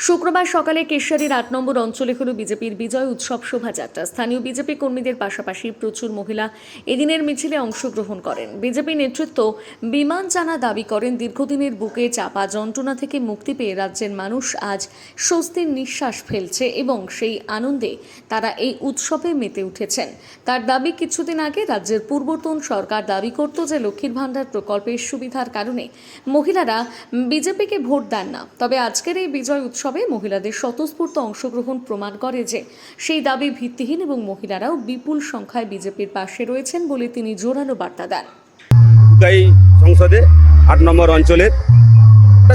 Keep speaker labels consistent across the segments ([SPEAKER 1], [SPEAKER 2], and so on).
[SPEAKER 1] শুক্রবার সকালে কেশিয়ারির ৮ নম্বর অঞ্চলে হলো বিজেপির বিজয় উৎসব শোভাযাত্রা। স্থানীয় বিজেপি কর্মীদের পাশাপাশি প্রচুর মহিলা এদিনের মিছিলে অংশগ্রহণ করেন। বিজেপি নেতৃত্ব বিমান জানা দাবি করেন, দীর্ঘদিনের বুকে চাপা যন্ত্রণা থেকে মুক্তি পেয়ে রাজ্যের মানুষ আজ স্বস্তির নিঃশ্বাস ফেলছে এবং সেই আনন্দে তারা এই উৎসবে মেতে উঠেছেন। তার দাবি, কিছুদিন আগে রাজ্যের পূর্বতন সরকার দাবি করত যে লক্ষ্মীর ভাণ্ডার প্রকল্পের সুবিধার কারণে মহিলারা বিজেপিকে ভোট দেন না। তবে আজকের এই বিজয় উৎসবে মহিলাদের স্বতঃস্ফূর্ত অংশগ্রহণ প্রমাণ করে যে সেই দাবি ভিত্তিহীন এবং মহিলারাও বিপুল সংখ্যায় বিজেপির পাশে রয়েছেন বলে তিনি জোরালো বার্তা দেন।
[SPEAKER 2] সংসদে ৮ নম্বর অঞ্চলের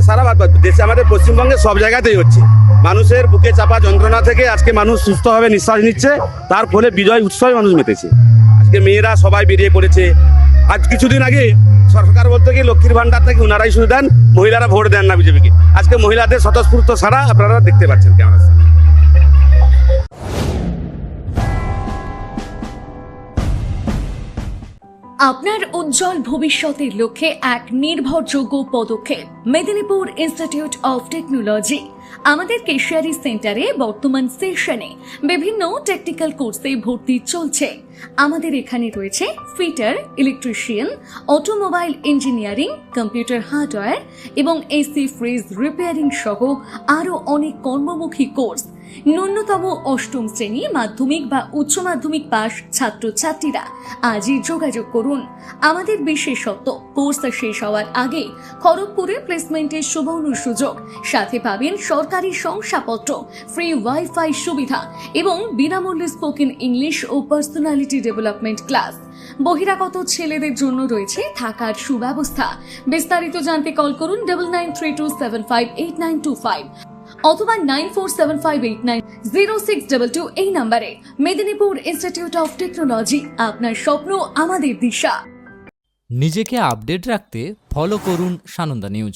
[SPEAKER 2] সারা দেশে, আমাদের পশ্চিমবঙ্গে সব জায়গাতেই হচ্ছে। মানুষের বুকে চাপা যন্ত্রণা থেকে আজকে মানুষ সুস্থভাবে নিঃশ্বাস নিচ্ছে, তার ফলে বিজয় উৎসবে মানুষ মেতেছে। আজকে মেয়েরা সবাই বেরিয়ে পড়েছে। আজ কিছুদিন আগে সরকার বলতে গিয়ে লক্ষ্মীর ভাণ্ডার থেকে ওনারাই শুধু দেন, মহিলারা ভোট দেন না বিজেপিকে। আজকে মহিলাদের স্বতঃস্ফূর্ত সারা আপনারা দেখতে পাচ্ছেন ক্যামেরার সামনে।
[SPEAKER 1] আপনার উজ্জ্বল ভবিষ্যতের লক্ষ্যে এক নির্ভরযোগ্য পদক্ষেপ মেদিনীপুর ইনস্টিটিউট অফ টেকনোলজি। আমাদের কেশিয়ারি সেন্টারে বর্তমান সেশনে বিভিন্ন টেকনিক্যাল কোর্সে ভর্তি চলছে। আমাদের এখানে রয়েছে fitter, electrician, automobile engineering, computer hardware এবং এসি ফ্রিজ রিপেয়ারিং সহ আরও অনেক কর্মমুখী কোর্স। ন্যূনতম ৮ম শ্রেণী, মাধ্যমিক বা উচ্চ মাধ্যমিক পাস ছাত্রছাত্রীরা আজই যোগাযোগ করুন। আমাদের বিশেষত্ব, কোর্স শেষ হওয়ার আগে খড়গপুরে প্লেসমেন্টের সুবর্ণ সুযোগ, সাথে পাবেন সরকারি শংসাপত্র, ফ্রি ওয়াইফাই সুবিধা এবং বিনামূল্যে স্পোকেন ইংলিশ ও পার্সোনালিটি ডেভেলপমেন্ট ক্লাস। বহিরাগত ছেলেদের জন্য রয়েছে থাকার সুব্যবস্থা। বিস্তারিত জানতে কল করুন 9932758925 অথবা 9475890622 এই নম্বরে। মেদিনীপুর ইনস্টিটিউট অফ টেকনোলজি, আপনার স্বপ্ন আমাদের দিশা।
[SPEAKER 3] নিজেকে আপডেট রাখতে ফলো করুন সানন্দা নিউজ।